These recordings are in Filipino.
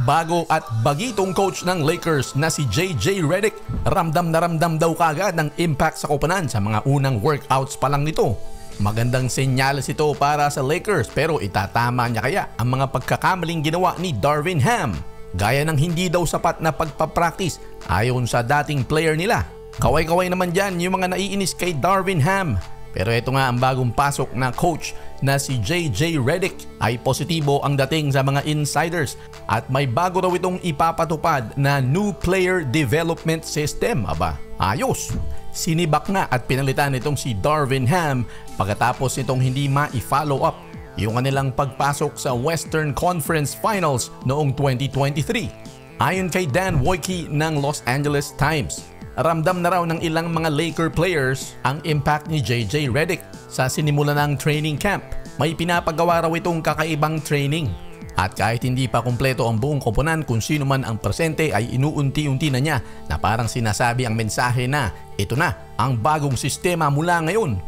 Bago at bagitong coach ng Lakers na si JJ Redick, ramdam na ramdam daw kaagad ng impact sa koponan sa mga unang workouts pa lang nito. Magandang senyales ito para sa Lakers, pero itatama niya kaya ang mga pagkakamaling ginawa ni Darvin Ham? Gaya ng hindi daw sapat na pagpapractice ayon sa dating player nila. Kaway-kaway naman dyan yung mga naiinis kay Darvin Ham. Pero ito nga ang bagong pasok na coach na si JJ Redick ay positibo ang dating sa mga insiders at may bago raw itong ipapatupad na new player development system. Aba, ayos! Sinibak na at pinalitan itong si Darvin Ham pagkatapos nitong hindi ma-follow up yung kanilang pagpasok sa Western Conference Finals noong 2023. Ayon kay Dan Wojcicki ng Los Angeles Times, ramdam na raw ng ilang mga Laker players ang impact ni JJ Redick sa sinimula ng training camp. May pinapagawa raw itong kakaibang training. At kahit hindi pa kumpleto ang buong koponan, kung sino man ang presente ay inuunti-unti na niya na parang sinasabi ang mensahe na ito na ang bagong sistema mula ngayon.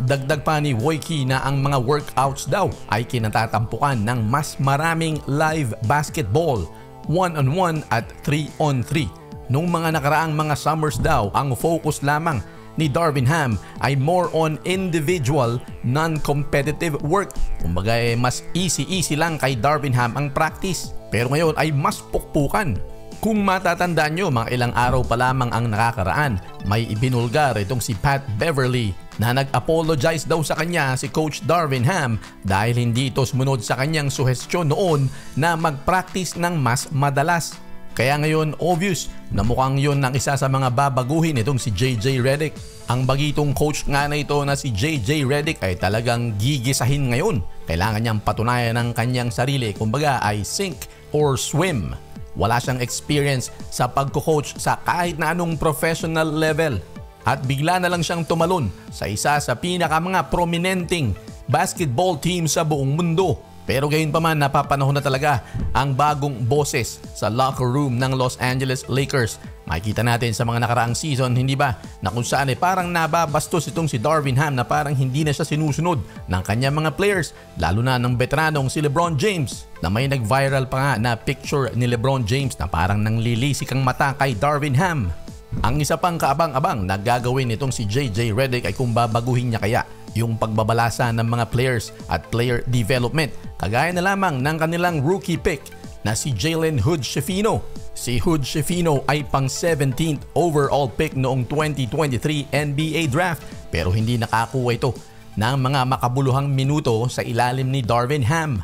Dagdag pa ni Wojcicki na ang mga workouts daw ay kinatatampukan ng mas maraming live basketball, 1-on-1 at 3-on-3. Noong mga nakaraang mga summers daw, ang focus lamang ni Darvin Ham ay more on individual, non-competitive work. Kumbaga mas easy lang kay Darvin Ham ang practice. Pero ngayon ay mas pukpukan. Kung matatandaan nyo, mga ilang araw pa lamang ang nakakaraan, may ibinulgar itong si Pat Beverly na nag-apologize daw sa kanya si Coach Darvin Ham dahil hindi ito sumunod sa kanyang suhestyon noon na mag-practice ng mas madalas. Kaya ngayon obvious na mukhang yun ang isa sa mga babaguhin itong si JJ Redick. Ang bagitong coach nga na ito na si JJ Redick ay talagang gigisahin ngayon. Kailangan niyang patunayan ng kanyang sarili, kumbaga ay sink or swim. Wala siyang experience sa pagko-coach sa kahit na anong professional level. At bigla na lang siyang tumalon sa isa sa pinaka mga prominenteng basketball team sa buong mundo. Pero gayon pa man, napapanahon na talaga ang bagong boses sa locker room ng Los Angeles Lakers. Makikita natin sa mga nakaraang season, hindi ba, na kung saan parang nababastos itong si Darvin Ham na parang hindi na siya sinusunod ng kanyang mga players, lalo na ng veteranong si LeBron James, na may nag-viral pa nga na picture ni LeBron James na parang nanglilisik ang mata kay Darvin Ham. Ang isa pang kaabang-abang na gagawin nitong si JJ Redick ay kung babaguhin niya kaya yung pagbabalasa ng mga players at player development, kagaya na lamang ng kanilang rookie pick na si Jalen Hood-Schifino. Si Hood-Schifino ay pang 17th overall pick noong 2023 NBA draft, pero hindi nakakuha ito ng mga makabuluhang minuto sa ilalim ni Darvin Ham.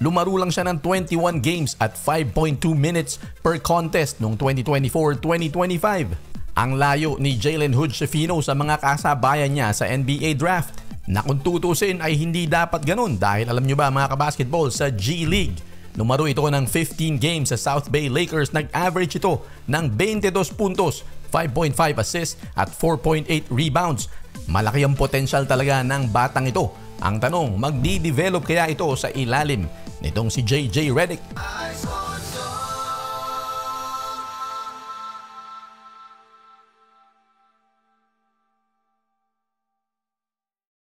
Lumaro lang siya ng 21 games at 5.2 minutes per contest noong 2024-2025. Ang layo ni Jalen Hood-Schifino sa mga kasabayan niya sa NBA draft, na kung tutusin ay hindi dapat ganun dahil alam nyo ba mga kabasketball, sa G League, lumaro ito ng 15 games sa South Bay Lakers, nag-average ito ng 22 puntos, 5.5 assists at 4.8 rebounds. Malaki ang potential talaga ng batang ito. Ang tanong, magdi-develop kaya ito sa ilalim nitong si JJ Redick?